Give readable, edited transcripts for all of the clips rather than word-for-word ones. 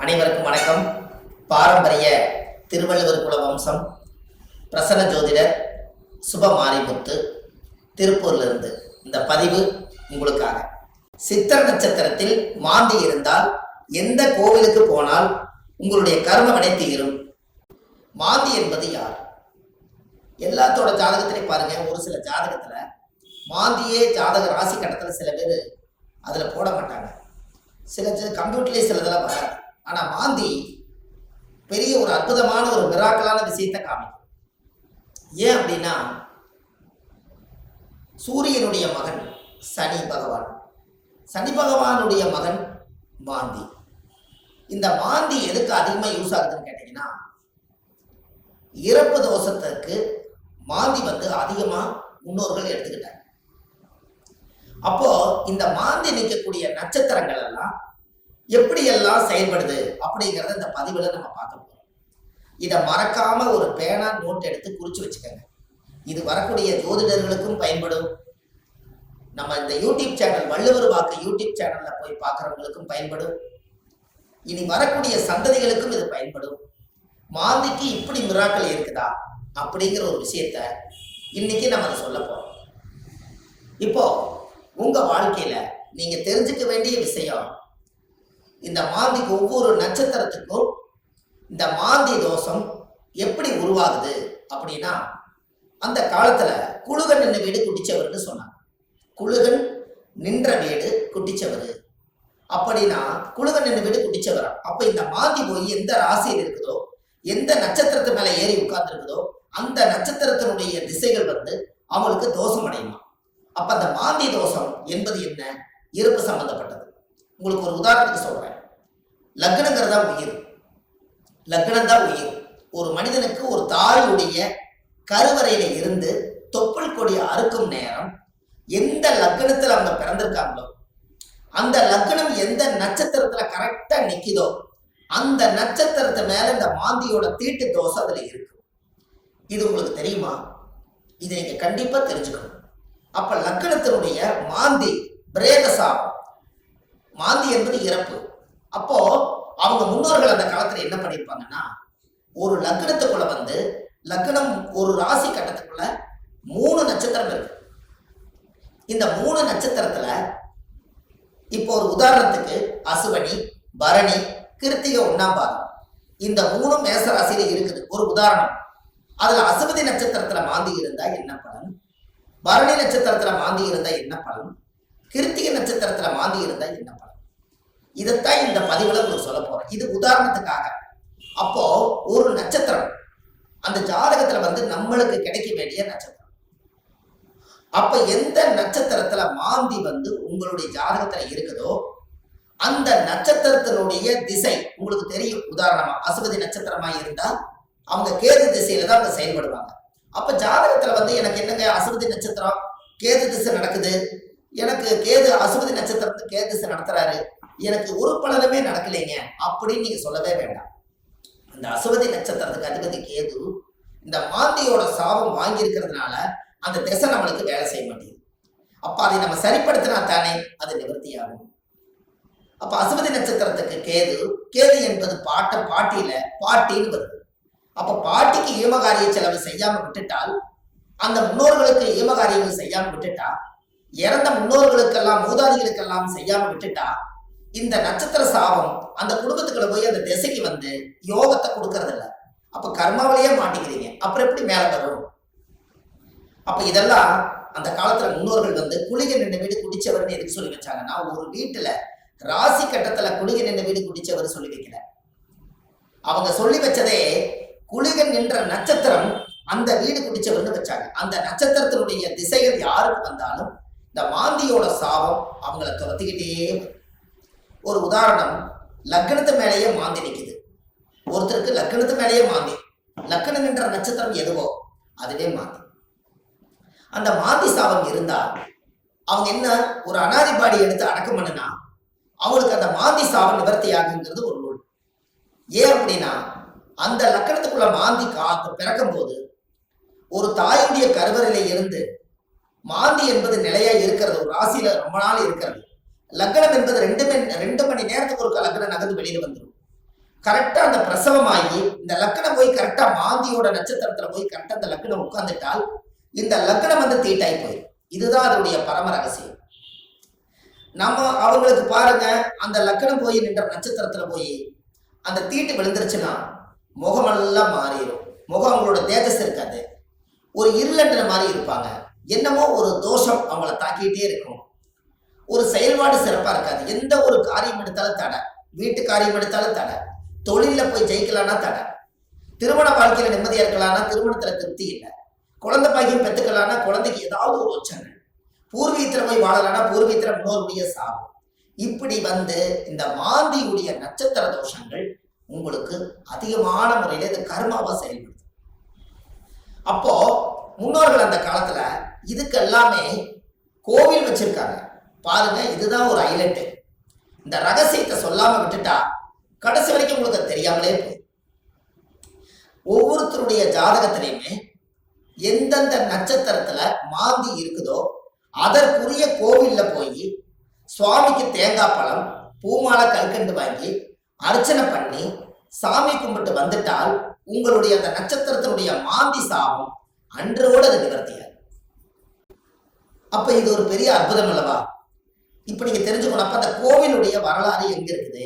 அனைவருக்கும் வணக்கம். பாரம்பரிய திருவள்ளுவர் குல வம்சம் பிரசன்ன ஜோதிடர் சுபமாரிமுத்து திருப்பூர்லிருந்து இந்த பதிவு உங்களுக்காக. சித்திர நட்சத்திரத்தில் மாந்தி இருந்தால் எந்த கோவிலுக்கு போனால் உங்களுடைய கர்ம வினை தீரும். மாந்தி என்பது யார்? எல்லாத்தோட ஜாதகத்திலையும் பாருங்க, ஒரு சில ஜாதகத்துல மாந்தியே ஜாதக ராசி கட்டத்துல சில பேர் அதுல போட மாட்டாங்க. சில கம்ப்யூட்டர்லேயே சிலதெல்லாம் வராது. ஆனா மாந்தி பெரிய ஒரு அற்புதமான ஒரு மிராக்கலான விஷயத்தை காமிக்கும். ஏன் அப்படின்னா, சூரியனுடைய மகன் சனி பகவான், சனி பகவானுடைய மகன் மாந்தி. இந்த மாந்தி எதுக்கு அதிகமா யூஸ் ஆகுதுன்னு கேட்டீங்கன்னா, இறப்பு தோஷத்துக்கு மாந்தி அதிகமா முன்னோர்கள் எடுத்துக்கிட்டாங்க. அப்போ இந்த மாந்தி நிற்கக்கூடிய நட்சத்திரங்கள் எல்லாம் எப்படி எல்லாம் செயல்படுது அப்படிங்கிறத இந்த பதிவுல நம்ம பார்க்க போறோம். இதை மறக்காம ஒரு பேனா நோட் எடுத்து குறிச்சு வச்சுக்கோங்க. இது வரக்கூடிய ஜோதிடர்களுக்கும் பயன்படும். நம்ம இந்த யூடியூப் சேனல் வள்ளுவர் வாக்கு யூடியூப் சேனல்ல போய் பார்க்கறவங்களுக்கும் பயன்படும். இனி வரக்கூடிய சந்ததிகளுக்கும் இது பயன்படும். மாந்திக்கு இப்படி மிராக்கள் இருக்குதா அப்படிங்கிற ஒரு விஷயத்த இன்னைக்கு நம்ம அதை சொல்ல போறோம். இப்போ உங்க வாழ்க்கையில நீங்க தெரிஞ்சுக்க வேண்டிய விஷயம், இந்த மாந்திக்கு ஒவ்வொரு நட்சத்திரத்துக்கும் இந்த மாந்தி தோஷம் எப்படி உருவாகுது அப்படின்னா, அந்த காலத்துல குழுகன் நின்ற வீடு குட்டிச்சவர்னு சொன்னாங்க. குழுகன் நின்ற வீடு குட்டிச்சவர் அப்படின்னா குழுகன் நின்ற வீடு குட்டிச்சவரா. அப்ப இந்த மாந்தி போய் எந்த ராசியில் இருக்குதோ, எந்த நட்சத்திரத்து மேல ஏறி உட்கார்ந்து இருக்குதோ, அந்த நட்சத்திரத்தினுடைய திசைகள் அவங்களுக்கு தோஷம் அடையுமா. அப்ப அந்த மாந்தி தோஷம் என்பது என்ன? இருப்பு சம்பந்தப்பட்டது. உங்களுக்கு ஒரு உதாரணத்துக்கு சொல்றேன். லக்னங்கிறதா உயிர், லக்னம் தான் உயிர். ஒரு மனிதனுக்கு ஒரு தாயுடைய கருவறையில இருந்து தொப்புள் கொடி அறுக்கும் நேரம் எந்த லக்னத்துல அவங்க பிறந்திருக்காங்களோ, அந்த லக்னம் எந்த நட்சத்திரத்துல கரெக்டா நிக்குதோ, அந்த நட்சத்திரத்து மேல இந்த மாந்தியோட தீட்டு தோஷம் அதுல இருக்கு. இது உங்களுக்கு தெரியுமா? இதை நீங்க கண்டிப்பா தெரிஞ்சுக்கணும். அப்ப லக்னத்தினுடைய மாந்தி பிரேத சாபம். மாந்தி என்பது இறப்பு. அப்போ அவங்க முன்னோர்கள் அந்த காலத்துல என்ன பண்ணிருப்பாங்கன்னா, ஒரு லக்னத்துக்குள்ள லக்னம் ஒரு ராசி கட்டத்துக்குள்ள 3 நட்சத்திரம் இருக்கு. இந்த 3 நட்சத்திரத்துல இப்போ ஒரு உதாரணத்துக்கு அசுவனி, பரணி, கிருத்திகை 1ஆம் பாதம், இந்த 3 மேச ராசியில இருக்குது. ஒரு உதாரணம். அதுல அசுவதி நட்சத்திரத்துல மாந்தி இருந்தா என்ன பலன், பரணி நட்சத்திரத்துல மாந்தி இருந்தா என்ன பலன், கிருத்திகை நட்சத்திரத்துல மாந்தி இருந்தா என்ன பலன், இதைத்தான் இந்த பதிவுல உங்களுக்கு சொல்ல போறேன். இது உதாரணத்துக்காக. அப்போ ஒரு நட்சத்திரம் அந்த ஜாதகத்துல நம்மளுக்கு கிடைக்க வேண்டிய நட்சத்திரம். அப்ப எந்த நட்சத்திரத்துல மாந்தி உங்களுடைய ஜாதகத்துல இருக்குதோ, அந்த நட்சத்திரத்தினுடைய திசை உங்களுக்கு தெரியும். உதாரணமா அசுவதி நட்சத்திரமா இருந்தா அவங்க கேது திசையில தான் அவங்க செயல்படுவாங்க. அப்ப ஜாதகத்துல எனக்கு என்னங்க அசுவதி நட்சத்திரம் கேது திசை நடக்குது, எனக்கு கேது அசுவதி நட்சத்திரத்துக்கு கேது திசை நடத்துறாரு, எனக்கு ஒரு பலனுமே நடக்கலைங்க அப்படின்னு நீங்க சொல்லவே வேண்டாம். அந்த அசுவதி நட்சத்திரத்துக்கு அதிபதி கேது இந்த மாந்தியோட சாபம் வாங்கி இருக்கிறதுனால அந்த திசை நம்மளுக்கு வேலை செய்ய மாட்டேங்குது. அப்ப அதை நம்ம சரிப்படுத்தினா தானே அது நிவர்த்தியாகும். அப்ப அசுவதி நட்சத்திரத்துக்கு கேது, கேது என்பது பாட்டியில பாட்டின்னு வருது. அப்ப பாட்டிக்கு ஈமகாரிய செலவு செய்யாம விட்டுட்டால், அந்த முன்னோர்களுக்கு ஈமகாரியங்கள் செய்யாம விட்டுட்டா, இறந்த முன்னோர்களுக்கெல்லாம் மூதாதிகளுக்கெல்லாம் செய்யாம விட்டுட்டா, இந்த நட்சத்திர சாபம் அந்த குடும்பத்துக்குள்ள போய் அந்த திசைக்கு யோகத்தை கொடுக்கறது இல்லை. அப்ப கர்மாவிலேயே மாட்டிக்கிறீங்க. அப்புறம் எப்படி மேல வரும்? அப்ப இதெல்லாம் அந்த காலத்துல முன்னோர்கள் குளிகை நின்ற வீடு குடிச்சவர்னு எதுக்கு சொல்லி வச்சாங்கன்னா, ஒரு வீட்டுல ராசி கட்டத்துல குளிகை நின்ற வீடு குடிச்சவர் சொல்லி வைக்கல. அவங்க சொல்லி வச்சதே குளிகன் நின்ற நட்சத்திரம் அந்த வீடு குடிச்சவர்னு வச்சாங்க. அந்த நட்சத்திரத்தினுடைய திசைகள் யாருக்கு வந்தாலும் இந்த மாந்தியோட சாபம் அவங்கள துரத்திக்கிட்டே. ஒரு உதாரணம், லக்னத்து மேலேயே மாந்தி நிற்குது. ஒருத்தருக்கு லக்னத்து மேலேயே மாந்தி, லக்னம் நின்ற நட்சத்திரம் எதுவோ அதுவே மாந்தி. அந்த மாந்தி சாபம் இருந்தா அவங்க என்ன ஒரு அனாதிபாடி எடுத்து அடக்கம் பண்ணுனா அவங்களுக்கு அந்த மாந்தி சாபம் நிவர்த்தி ஆகுங்கிறது ஒரு நூல். ஏன் அப்படின்னா, அந்த லக்கணத்துக்குள்ள மாந்தி பிறக்கும் போது ஒரு தாயுடைய கருவறையில இருந்து மாந்தி என்பது நிலையா இருக்கிறது, ஒரு ராசியில ரொம்ப நாள் இருக்கிறது. லக்னம் என்பது 2 மணி நேரத்துக்கு ஒரு லக்னம் நகர்ந்து வெளியில வந்துடும். கரெக்டா அந்த பிரசவமாகி இந்த லக்னம் போய் கரெக்டா மாந்தியோட நட்சத்திரத்துல போய் கரெக்டா அந்த லக்னம் உட்கார்ந்துட்டால் இந்த லக்னம் வந்து தீட்டாய் போயிடும். இதுதான் அதனுடைய பரம ரகசியம். நம்ம அவங்களுக்கு பாருங்க, அந்த லக்னம் போய் நின்ற நட்சத்திரத்துல போய் அந்த தீட்டு விழுந்துருச்சுன்னா முகமெல்லாம் மாறிடும். முகம் அவங்களோட தேஜஸ் இருக்காது, ஒரு இருளன்ற மாதிரி இருப்பாங்க. என்னமோ ஒரு தோஷம் அவங்கள தாக்கிட்டே இருக்கும். ஒரு செயல்பாடு சிறப்பா இருக்காது. எந்த ஒரு காரியம் எடுத்தாலும் தடை, வீட்டு காரியம் எடுத்தாலும் தடை, தொழில போய் ஜெயிக்கலாம்னா தடை, திருமண வாழ்க்கையில நிம்மதியா இருக்கலாம்னா திருமணத்துல திருப்தி இல்லை, குழந்தை பாக்கியம் பெற்றுக்கலாம்னா குழந்தைக்கு ஏதாவது ஒரு உச்சங்கள், பூர்வீகத்துல போய் வாழலாம்னா பூர்வீகத்துல முன்னோருடைய சாபம். இப்படி வந்து இந்த மாந்தியுடைய நட்சத்திர தோஷங்கள் உங்களுக்கு அதிகமான முறையில இது கர்மாவா செயல்படுது. அப்போ முன்னோர்கள் அந்த காலத்துல இதுக்கு எல்லாமே கோவில் வச்சிருக்காங்க பாருங்க. இதுதான் ஒரு ஹைலைட். இந்த ரகசியத்தை சொல்லாம விட்டுட்டா கடைசி வரைக்கும் உங்களுக்கு தெரியாமலே போய் ஒவ்வொருத்தருடைய ஜாதகத்திலையுமே எந்தெந்த நட்சத்திரத்துல மாந்தி இருக்குதோ அதற்குரிய கோவில்ல போய் சுவாமிக்கு தேங்காய் பழம் பூமாலை கல்கண்டு வாங்கி அர்ச்சனை பண்ணி சாமி கும்பிட்டு வந்துட்டால் உங்களுடைய அந்த நட்சத்திரத்தினுடைய மாந்தி சாபம் அன்றோடு அது நிவர்த்தியாது. அப்ப இது ஒரு பெரிய அற்புதம் அல்லவா? இப்ப நீங்க தெரிஞ்சுக்கணும். அப்ப அந்த கோவிலுடைய வரலாறு எங்க இருக்குது,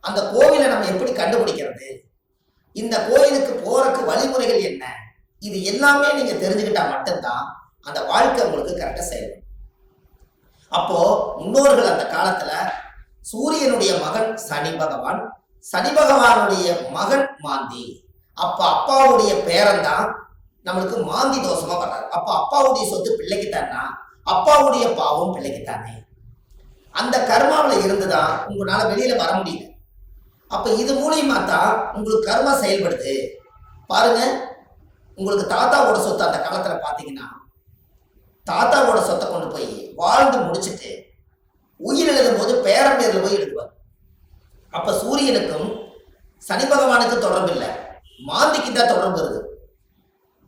அந்த கோவிலை நம்ம எப்படி கண்டுபிடிக்கிறது, இந்த கோயிலுக்கு போறதுக்கு வழிமுறைகள் என்ன, இது எல்லாமே நீங்க தெரிஞ்சுக்கிட்டா மட்டும்தான் அந்த வாழ்க்கை உங்களுக்கு கரெக்டா செயல்படும். அப்போ முன்னோர்கள் அந்த காலத்துல சூரியனுடைய மகன் சனி பகவான், சனி பகவானுடைய மகன் மாந்தி. அப்ப அப்பாவுடைய பேரன் தான் நம்மளுக்கு மாந்தி தோஷமா வர்றாரு. அப்ப அப்பாவுடைய சொத்து பிள்ளைக்குத்தானா, அப்பாவுடைய பாவம் பிள்ளைக்குத்தானே. அந்த கர்மாவில் இருந்துதான் உங்களால வெளியில வர முடியல. அப்ப இது மூலியமா தான் உங்களுக்கு கர்மா செயல்படுது. பாருங்க, உங்களுக்கு தாத்தாவோட சொத்து அந்த காலத்துல பாத்தீங்கன்னா தாத்தாவோட சொத்தை கொண்டு போய் வாழ்ந்து முடிச்சுட்டு உயிர் எழுதும் போது பேரன் பேர்ல போய் எழுதுவார். அப்ப சூரியனுக்கும் சனி பகவானுக்கு தொடர்பு இல்லை, மாந்திக்கு தான் தொடர்பு வருது.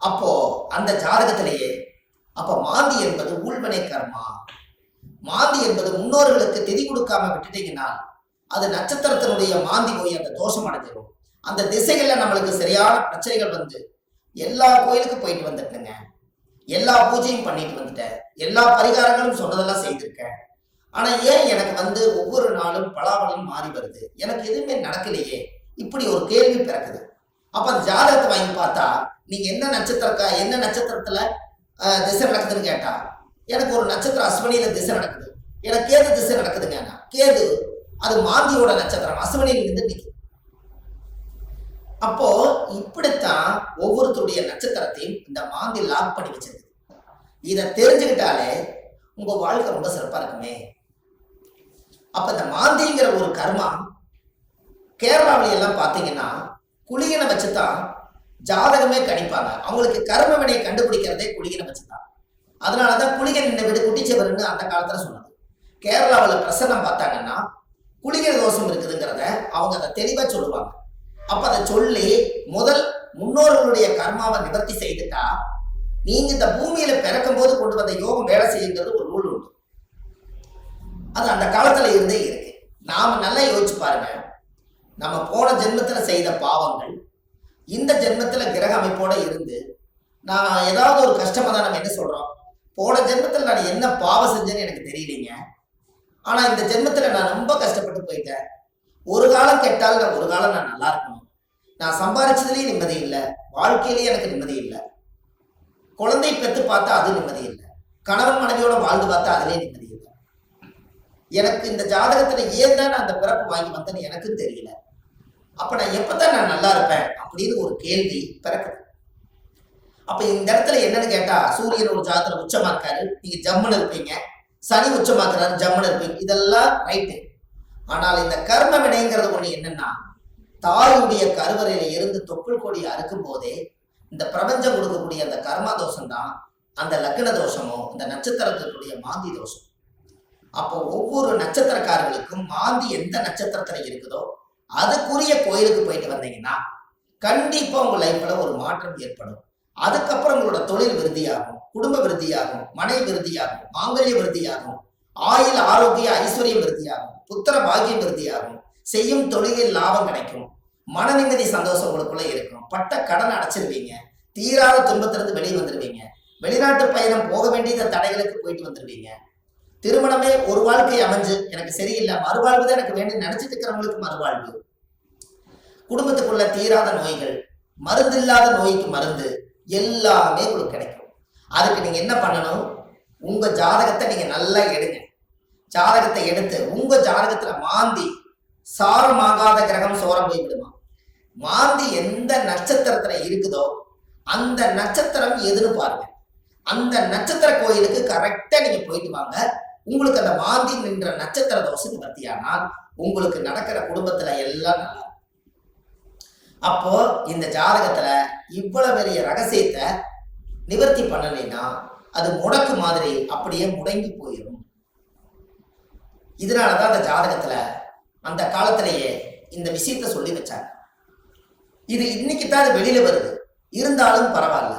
அப்போ அந்த ஜாதகத்திலேயே அப்ப மாந்தி என்பது உள்வனை கர்மா. மாந்தி என்பது முன்னோர்களுக்கு திதி கொடுக்காம விட்டுட்டீங்கன்னா அது நட்சத்திரத்தினுடைய மாந்தி போய் அந்த தோஷம் அடைஞ்சிடும். அந்த திசைகள்ல நம்மளுக்கு சரியான பிரச்சனைகள் வந்து எல்லா கோயிலுக்கு போயிட்டு வந்துட்டேங்க, எல்லா பூஜையும் பண்ணிட்டு வந்துட்டேன், எல்லா பரிகாரங்களும் சொன்னதெல்லாம் செய்திருக்கேன். ஆனா ஏன் எனக்கு வந்து ஒவ்வொரு நாளும் பலாபலம் மாறி வருது, எனக்கு எதுவுமே நடக்கலையே, இப்படி ஒரு கேள்வி பிறக்குது. அப்ப அந்த ஜாதகத்தை வாங்கி பார்த்தா நீங்க என்ன நட்சத்திரத்துல திசை நடக்குதுன்னு கேட்டா எனக்கு ஒரு நட்சத்திரம் அஸ்வினியில திசை நடக்குது, எனக்கு கேது திசை நடக்குதுங்க. கேது அது மாந்தியோட நட்சத்திரம், அஸ்வினியில இருந்து நிற்கும். அப்போ இப்படித்தான் ஒவ்வொருத்தருடைய நட்சத்திரத்தையும் இந்த மாந்தி லாக் பண்ணி வச்சிருக்கு. இதை தெரிஞ்சுக்கிட்டாலே உங்க வாழ்க்கை ரொம்ப சிறப்பா இருக்குமே. அப்ப இந்த மாந்திங்கிற ஒரு கர்மா கேரளாவில எல்லாம் பாத்தீங்கன்னா குளிகனை வச்சுதான் ஜாதகமே கணிப்பாங்க. அவங்களுக்கு கர்ம வினையை கண்டுபிடிக்கிறதே குளிகனை வச்சுதான். அதனாலதான் குளிகன் இந்த வீடு குட்டிச்சவர்னு அந்த காலத்துல சொன்னது. கேரளாவில் பிரசன்னம் பார்த்தாங்கன்னா குளிகை தோஷம் இருக்குதுங்கிறத அவங்க அதை தெளிவா சொல்லுவாங்க. அப்ப அதை சொல்லி முதல் முன்னோர்களுடைய கர்மாவை நிவர்த்தி செய்துட்டா நீங்க இந்த பூமியில பிறக்கும் போது கொண்டு வந்த யோகம் வேலை செய்யுங்கிறது ஒரு ரூல் உண்டு. அது அந்த காலத்துல இருந்தே இருக்கு. நாம நல்லா யோசிச்சு பாருங்க, நம்ம போன ஜென்மத்துல செய்த பாவங்கள் இந்த ஜென்மத்துல கிரக அமைப்போட இருந்து நான் ஏதாவது ஒரு கஷ்டமா தான் நம்ம என்ன சொல்றோம், போன ஜென்மத்துல நான் என்ன பாவம் செஞ்சேன்னு எனக்கு தெரியலீங்க, ஆனா இந்த ஜென்மத்துல நான் ரொம்ப கஷ்டப்பட்டு போயிட்டேன், ஒரு காலம் கெட்டால் நான் ஒரு காலம் நான் நல்லா இருக்கணும், நான் சம்பாதிச்சதுலயும் நிம்மதி இல்லை, வாழ்க்கையிலேயே எனக்கு நிம்மதி இல்லை, குழந்தை பெற்று பார்த்தா அது நிம்மதி இல்லை, கணவன் மனைவியோட வாழ்ந்து பார்த்தா அதுலேயே நிம்மதி இல்லை, எனக்கு இந்த ஜாதகத்துல ஏன் தான் நான் அந்த பிறப்பு வாங்கி வந்தேன்னு எனக்கும் தெரியல, அப்ப நான் எப்பதான் நான் நல்லா இருப்பேன் அப்படின்னு ஒரு கேள்வி பிறக்குது. அப்ப இந்த இடத்துல என்னன்னு கேட்டா சூரியன் ஒரு ஜாதகத்துல உச்சமா இருக்காரு, நீங்க ஜம்முன்னு இருப்பீங்க, சனி உச்சமாக்குறாரு ஜம்முன்னு இருப்பீங்க, இதெல்லாம் ரைட்டு. ஆனால் இந்த கர்ம வினைங்கிறது ஒண்ணு என்னன்னா தாயுடைய கருவறையில இருந்து தொப்புள் கொடி அறுக்கும் போதே இந்த பிரபஞ்சம் கொடுக்கக்கூடிய அந்த கர்மா தோஷம் தான் அந்த லக்ன தோஷமோ இந்த நட்சத்திரத்தினுடைய மாந்தி தோஷம். அப்போ ஒவ்வொரு நட்சத்திரக்காரர்களுக்கும் மாந்தி எந்த நட்சத்திரத்துல இருக்குதோ அதுக்குரிய கோயிலுக்கு போயிட்டு வந்தீங்கன்னா கண்டிப்பா உங்க லைஃப்ல ஒரு மாற்றம் ஏற்படும். அதுக்கப்புறம் உங்களோட தொழில் விருத்தியாகும், குடும்ப விருத்தியாகும், மனை விருத்தியாகும், மாங்கல்ய விருத்தியாகும், ஆயுள் ஆரோக்கிய ஐஸ்வர்யம் விருத்தியாகும், புத்திர பாக்கியம் விருத்தியாகும், செய்யும் தொழிலில் லாபம் கிடைக்கும், மன நிம்மதி சந்தோஷம் உங்களுக்குள்ள இருக்கும், பட்ட கடன் அடைச்சிருவீங்க, தீராத துன்பத்திலிருந்து வெளியே வந்துடுவீங்க, வெளிநாட்டு பயணம் போக வேண்டிய தடைகளுக்கு போயிட்டு வந்துடுவீங்க, திருமணமே ஒரு வாழ்க்கை அமைஞ்சு எனக்கு சரியில்லை, மறுவாழ்வு தான் எனக்கு வேண்டி நினைச்சிட்டு இருக்கிறவங்களுக்கு மறுவாழ்வு, குடும்பத்துக்குள்ள தீராத நோய்கள், மருந்து இல்லாத நோய்க்கு மருந்து, எல்லாமே உங்களுக்கு கிடைக்கும். அதுக்கு நீங்க என்ன பண்ணணும், உங்க ஜாதகத்தை நீங்க நல்லா எடுங்க. ஜாதகத்தை எடுத்து உங்க ஜாதகத்துல மாந்தி சாரமாகாத கிரகம் சோரம் போய் விடுமா, மாந்தி எந்த நட்சத்திரத்துல இருக்குதோ அந்த நட்சத்திரம் எதுன்னு பாருங்க. அந்த நட்சத்திர கோயிலுக்கு கரெக்டா நீங்க போயிட்டு வாங்க. உங்களுக்கு அந்த மாந்தி நின்ற நட்சத்திர தோஷம் நிவர்த்தியானால் உங்களுக்கு நடக்கிற குடும்பத்துல எல்லாம் நல்லா. அப்போ இந்த ஜாதகத்துல இவ்வளவு பெரிய ரகசியத்தை நிவர்த்தி பண்ணலைன்னா அது முடக்கு மாதிரி அப்படியே முடங்கி போயிடும். இதனாலதான் அந்த ஜாதகத்துல அந்த காலத்திலேயே இந்த விஷயத்த சொல்லி வச்சாங்க. இது இன்னைக்கு தான் அது வெளியில வருது, இருந்தாலும் பரவாயில்ல.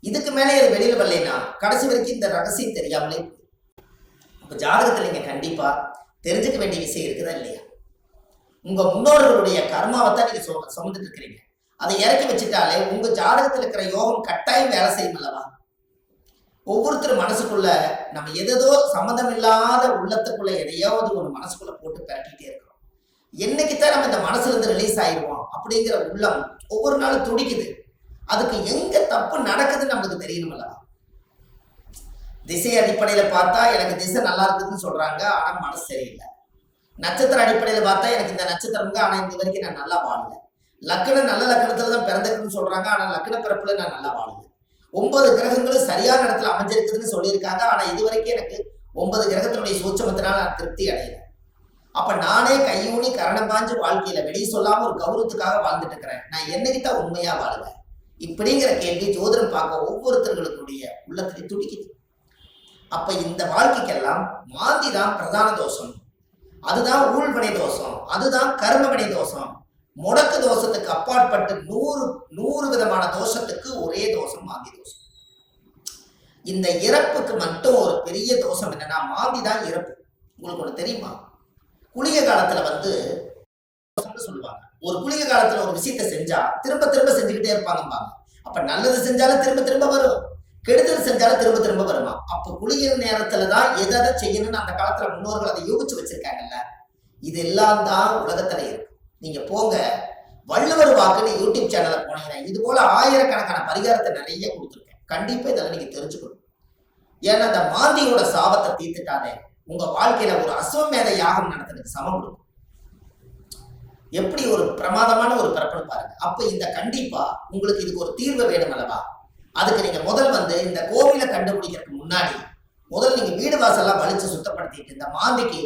இதுக்கு மேலே அது வெளியில வரலைன்னா கடைசி வரைக்கும் இந்த ரகசியம் தெரியாமலே. இப்ப ஜாதகத்துல நீங்க கண்டிப்பா தெரிஞ்சுக்க வேண்டிய விஷயம் இருக்குதா இல்லையா? உங்க முன்னோர்களுடைய கர்மாவை தான் நீங்க சுமந்துட்டு இருக்கிறீங்க. அதை இறக்கி வச்சுட்டாலே உங்க ஜாதகத்துல இருக்கிற யோகம் கட்டாயம் வேலை செய்யும் அல்லவா? ஒவ்வொருத்தரும் மனசுக்குள்ள நம்ம எதோ சம்மந்தம் இல்லாத உள்ளத்துக்குள்ள எதையாவது ஒரு மனசுக்குள்ள போட்டு பரட்டிட்டே இருக்கிறோம். என்னைக்குத்தான் நம்ம இந்த மனசுல இருந்து ரிலீஸ் ஆயிடுவோம் அப்படிங்கிற உள்ளம் ஒவ்வொரு நாளும் துடிக்குது. அதுக்கு எங்க தப்பு நடக்குதுன்னு நமக்கு தெரியணும் அல்லவா? திசை அடிப்படையில பார்த்தா எனக்கு திசை நல்லா இருக்குதுன்னு சொல்றாங்க, ஆனா மனசு சரியில்லை. நட்சத்திர அடிப்படையில பார்த்தா எனக்கு இந்த நட்சத்திரங்க, ஆனா இந்த வரைக்கும் நான் நல்லா வாழல. லக்னம் நல்ல லக்னத்துல தான் பிறந்திருக்குன்னு சொல்றாங்க, ஆனா லக்ன பிறப்புல நான் நல்லா வாழல. 9 கிரகங்களும் சரியான இடத்துல அமைஞ்சிருக்குதுன்னு சொல்லியிருக்காங்க, ஆனா இது வரைக்கும் எனக்கு 9 கிரகத்தினுடைய சூட்சமத்தினால நான் திருப்தி அடையல. அப்ப நானே கையூனி கரணம் பாஞ்சு வாழ்க்கையில வெளியே சொல்லாம ஒரு கௌரவத்துக்காக வாழ்ந்துட்டு இருக்கிறேன். நான் என்னைக்குத்தான் உண்மையா வாழுவேன்? இப்படிங்கிற கேள்வி ஜோதிடம் பார்க்க ஒவ்வொருத்தர்களுடைய உள்ளத்திலே துடிக்குது. அப்ப இந்த வாழ்க்கைக்கெல்லாம் மாந்தி தான் பிரதான தோஷம், அதுதான் ஊழ்வினை தோஷம், அதுதான் கர்மவினை தோஷம். முடக்கு தோஷத்துக்கு அப்பாற்பட்டு 100 விதமான தோஷத்துக்கு ஒரே தோஷம் மாந்தி தோஷம். இந்த இறப்புக்கு மட்டும் ஒரு பெரிய தோஷம் என்னன்னா மாந்தி தான் இறப்பு. உங்களுக்கு ஒண்ணு தெரியுமா? குளிகை காலத்துல சொல்லுவாங்க, ஒரு குளிகை காலத்துல ஒரு விஷயத்தை செஞ்சா திரும்ப திரும்ப செஞ்சுக்கிட்டே இருப்பாங்க. அப்ப நல்லது செஞ்சாலும் திரும்ப திரும்ப வரும், கெடுதல் செஞ்சாலும் திரும்ப திரும்ப வருமா? அப்ப குளிகை நேரத்துலதான் எதை செய்யணும்னு அந்த காலத்துல முன்னோர்கள் அதை யோசிச்சு வச்சிருக்காங்கல்ல. இது எல்லாம் தான் உலகத்துல இருக்கு. நீங்க போங்க, வள்ளுவர் வாக்குன்னு யூடியூப் சேனல்ல போனீங்கன்னா இது போல ஆயிரக்கணக்கான பரிகாரத்தை நிறைய கொடுத்துருக்கேன். கண்டிப்பா இதெல்லாம் நீங்க தெரிஞ்சுக்கணும். ஏன்னா அந்த மாந்தியோட சாபத்தை தீர்த்துட்டாலே உங்க வாழ்க்கையில ஒரு அஸ்வமேத யாகம் நடத்துறதுக்கு சமம் கொடுக்கும். எப்படி ஒரு பிரமாதமான ஒரு பிறப்புன்னு பாருங்க. அப்ப இந்த கண்டிப்பா உங்களுக்கு இதுக்கு ஒரு தீர்வு வேணும் அல்லவா? அதுக்கு நீங்க முதல் இந்த கோவிலை கண்டுபிடிக்கிறதுக்கு முன்னாடி முதல் நீங்க வீடு வாசல்லாம் வலிச்சு சுத்தப்படுத்திட்டு, இந்த மாந்திக்கு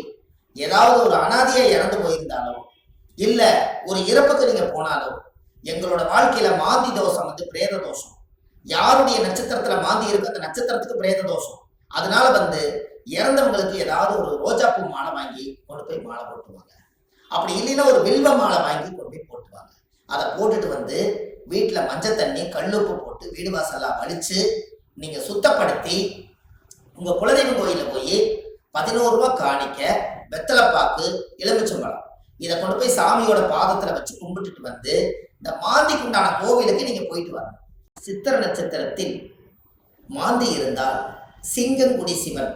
ஏதாவது ஒரு அனாதையா இறந்து போயிருந்தாலும் இல்ல ஒரு இறப்புக்கு நீங்க போனாலும், எங்களோட வாழ்க்கையில மாந்தி தோஷம் பிரேத தோஷம். யாருடைய நட்சத்திரத்துல மாந்தி இருக்கு அந்த நட்சத்திரத்துக்கு பிரேத தோஷம். அதனால இறந்தவங்களுக்கு ஏதாவது ஒரு ரோஜாப்பூ மாலை வாங்கி கொண்டு போய் மாலை போட்டுவாங்க. அப்படி இல்லைன்னா ஒரு வில்வ மாலை வாங்கி கொண்டு போய் போட்டுவாங்க. அதை போட்டுட்டு வீட்டுல மஞ்சள் தண்ணி கல்லுப்பு போட்டு வீடு வாசல்லாம் வலிச்சு நீங்க சுத்தப்படுத்தி உங்க குலதெய்வ கோயில போய் 11 ரூபாய் காணிக்க, வெத்தலைப்பாக்கு, எலுமிச்சம்பழம் இதை கொண்டு போய் சாமியோட பாதத்துல வச்சு கும்பிட்டுட்டு இந்த மாந்திக்கு உண்டான கோவிலுக்கு நீங்க போயிட்டு வரணும். சித்திர நட்சத்திரத்தில் மாந்தி இருந்தால் சிங்கங்குடி சிவன்,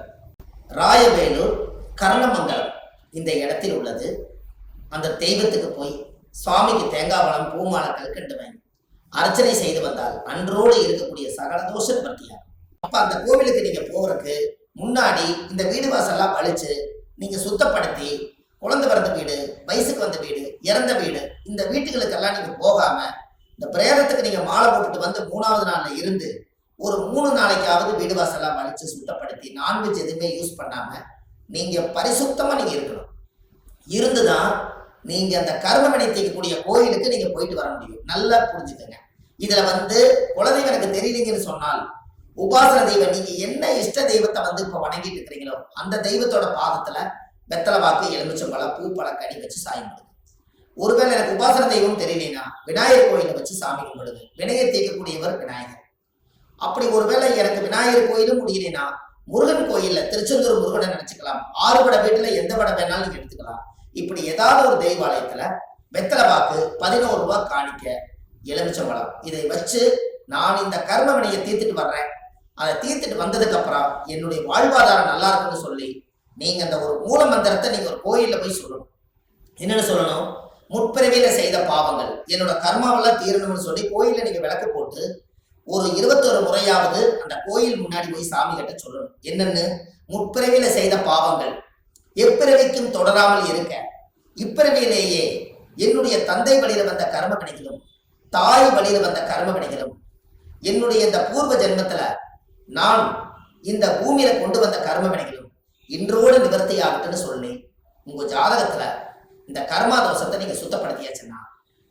ராயவேலூர், கர்ணமங்கலம் இந்த இடத்தில் உள்ளது. அந்த தெய்வத்துக்கு போய் சுவாமிக்கு தேங்காய் பழம், பூமாலை, கல்கண்டு வாங்கி அர்ச்சனை செய்து வந்தால் அன்றோடு இருக்கக்கூடிய சகல தோஷ நிவர்த்தியாகும். அப்ப அந்த கோவிலுக்கு நீங்க போறதுக்கு முன்னாடி இந்த வீடு வாசல்லாம் வலிச்சு நீங்க சுத்தப்படுத்தி, குழந்தை பிறந்த வீடு, வயசுக்கு வந்த வீடு, இறந்த வீடு, இந்த வீட்டுகளுக்கெல்லாம் நீங்க போகாம இந்த பிரேதத்துக்கு நீங்க மாலை போட்டுட்டு 3வது நாள்ல இருந்து ஒரு 3 நாளைக்காவது வீடு வாசல்லாம் வலிச்சு சுத்தப்படுத்தி நான்வெஜ் எதுவுமே யூஸ் பண்ணாம நீங்க பரிசுத்தமா நீங்க இருக்கணும். இருந்துதான் நீங்க அந்த கர்மவினை தீர்க்கக்கூடிய கோயிலுக்கு நீங்க போயிட்டு வர முடியும். நல்லா புரிஞ்சுக்கங்க. இதுல குலதெய்வம் எனக்கு தெரியலீங்கன்னு சொன்னால் உபாசன தெய்வம், நீங்க என்ன இஷ்ட தெய்வத்தை இப்ப வணங்கிட்டு இருக்கிறீங்களோ அந்த தெய்வத்தோட பாதத்துல வெத்தலை வாக்கு, எலுமிச்சம்பழம், பூ, பழம், கனி வச்சு சாமி கும்பிடுங்க. ஒருவேளை எனக்கு உபாசன தெய்வம் தெரியலனா விநாயகர் கோயிலை வச்சு சாமி கும்பிடுங்க. வினையை தீர்க்கக்கூடியவர் விநாயகர். அப்படி ஒருவேளை எனக்கு விநாயகர் கோயிலும் முடியலனா முருகன் கோயில்ல திருச்செந்தூர் முருகனை நினைச்சுக்கலாம். 6 பட வீட்டுல எந்த படம் வேணாலும் நீங்க எடுத்துக்கலாம். இப்படி ஏதாவது ஒரு தெய்வாலயத்துல வெத்தலை பாக்கு 11 ரூபாய் காணிக்க, எலுமிச்சம்பழம் இதை வச்சு நான் இந்த கர்ம வினையை தீர்த்துட்டு வர்றேன், அதை தீர்த்துட்டு வந்ததுக்கு அப்புறம் என்னுடைய வாழ்வாதாரம் நல்லா இருக்குன்னு சொல்லி நீங்க அந்த ஒரு மூல மந்திரத்தை நீங்க ஒரு கோயில்ல போய் சொல்லணும். என்னன்னு சொல்லணும்? முற்பிறவியில செய்த பாவங்கள் என்னோட கர்மாவெல்லாம் தீரணும்னு சொல்லி கோயில்ல நீங்க விளக்கு போட்டு ஒரு 21 முறையாவது அந்த கோயில் முன்னாடி போய் சாமி கிட்ட சொல்லணும். என்னன்னு? முற்பிறவியில செய்த பாவங்கள் எப்பிறவிக்கும் தொடராமல் இருக்க, இப்பிறவியிலேயே என்னுடைய தந்தை வழியில வந்த கர்ம வினைகளும் தாய் வழியில வந்த கர்ம வினைகளும் என்னுடைய இந்த பூர்வ ஜென்மத்துல நான் இந்த பூமியில கொண்டு வந்த கர்ம வினைகளும் இன்றோடு நிவர்த்தி ஆகட்டுன்னு சொல்லி உங்க ஜாதகத்துல இந்த கர்மா தோஷத்தை நீங்க சுத்தப்படுத்தியாச்சுன்னா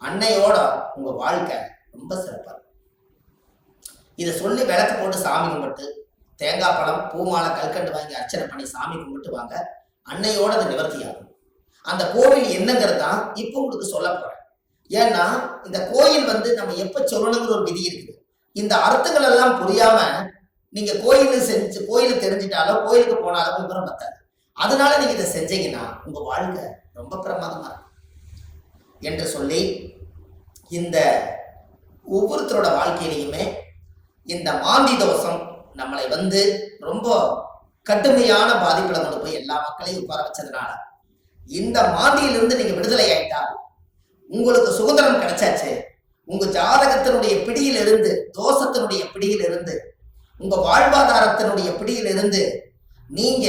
அன்னையோட உங்க வாழ்க்கை ரொம்ப சிறப்பா இருக்கும். இதை சொல்லி விளக்கு போட்டு சாமி கும்பிட்டு தேங்காய் பழம் பூமாலை கல்கண்டு வாங்கி அர்ச்சனை பண்ணி சாமி கும்பிட்டு வாங்க. அன்னையோட அது நிவர்த்தி ஆகும். அந்த கோவில் என்னங்கிறது தான் இப்போ உங்களுக்கு சொல்ல போறேன். ஏன்னா இந்த கோயில் நம்ம எப்ப சொல்லணுங்கிற ஒரு விதி இருக்குது. இந்த அர்த்தங்கள் எல்லாம் புரியாம நீங்க கோயிலுக்கு தெரிஞ்சிட்டாலோ கோயிலுக்கு போனாலோ விவரம் பத்தாது. அதனால நீங்க இதை செஞ்சீங்கன்னா உங்க வாழ்க்கை ரொம்ப பிரமாதமா இருக்கும் என்று சொல்லி இந்த ஒவ்வொருத்தரோட வாழ்க்கையிலையுமே இந்த மாந்தி தோஷம் நம்மளை ரொம்ப கடுமையான பாதிப்புல கொண்டு போய் எல்லா மக்களையும் உட்கார வச்சதுனால இந்த மாந்தியிலிருந்து நீங்க விடுதலை ஆயிட்டால் உங்களுக்கு சுதந்திரம் கிடைச்சாச்சு. உங்க ஜாதகத்தினுடைய பிடியிலிருந்து, தோஷத்தினுடைய பிடியிலிருந்து, உங்க வாழ்வாதாரத்தினுடைய பிடியிலிருந்து நீங்க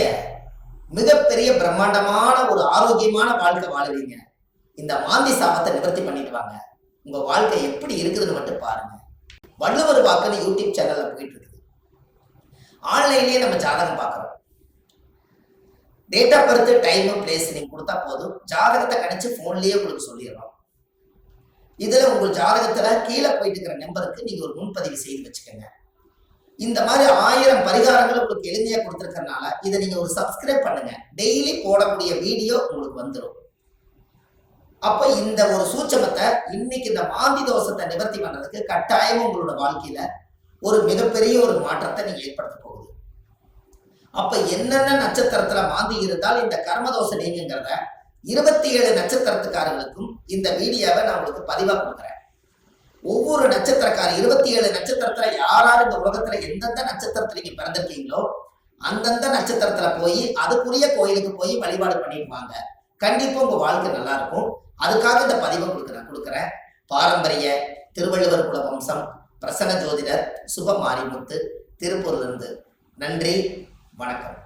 மிகப்பெரிய பிரம்மாண்டமான ஒரு ஆரோக்கியமான வாழ்க்கை வாழுவீங்க. இந்த மாந்தி சாபத்தை நிவர்த்தி பண்ணிட்டு வாங்க. உங்க வாழ்க்கை எப்படி இருக்குதுன்னு மட்டும் பாருங்க. வள்ளுவர் வாக்குன்னு யூடியூப் சேனல்ல போயிட்டு இருக்குது. ஆன்லைன்லயே நம்ம ஜாதகம் பார்க்கறோம். Date of birth, time, place நீங்க கொடுத்தா போதும், ஜாதகத்தை கணிச்சு போன்லயே உங்களுக்கு சொல்லிடுறோம். இதுல உங்கள் ஜாதகத்துல கீழே போயிட்டு இருக்கிற நம்பருக்கு நீங்க ஒரு முன்பதிவு செய்து வச்சுக்கோங்க. இந்த மாதிரி 1000 பரிகாரங்கள் உங்களுக்கு எளிமையா கொடுத்துருக்கறனால இதை நீங்க ஒரு சப்ஸ்கிரைப் பண்ணுங்க. டெய்லி போடக்கூடிய வீடியோ உங்களுக்கு வந்துடும். அப்ப இந்த ஒரு சூட்சமத்தை இன்னைக்கு இந்த மாந்தி தோஷத்தை நிவர்த்தி பண்றதுக்கு கட்டாயமா உங்களோட வாழ்க்கையில ஒரு மிகப்பெரிய ஒரு மாற்றத்தை நீங்க ஏற்படுத்த போகுது. அப்ப என்னென்ன நட்சத்திரத்துல மாந்தி இருந்தால் இந்த கர்மதோஷம் நீங்கிறத 27 நட்சத்திரத்துக்காரர்களுக்கும் இந்த வீடியோவை நான் உங்களுக்கு பதிவா கொடுக்குறேன். ஒவ்வொரு நட்சத்திரக்கார 27 நட்சத்திரத்துல யாராரு இந்த உலகத்துல எந்தெந்த நட்சத்திரத்துல நீங்க பிறந்திருக்கீங்களோ அந்தந்த நட்சத்திரத்துல போய் அதுக்குரிய கோயிலுக்கு போய் வழிபாடு பண்ணிட்டு வாங்க. கண்டிப்பா உங்க வாழ்க்கை நல்லா இருக்கும். அதுக்காக இந்த பதிவை கொடுக்குறேன். பாரம்பரிய திருவள்ளுவர் குல வம்சம், பிரசன்ன ஜோதிடர் சுப மாரிமுத்து, திருப்பூர்ல இருந்து. நன்றி, வணக்கம்.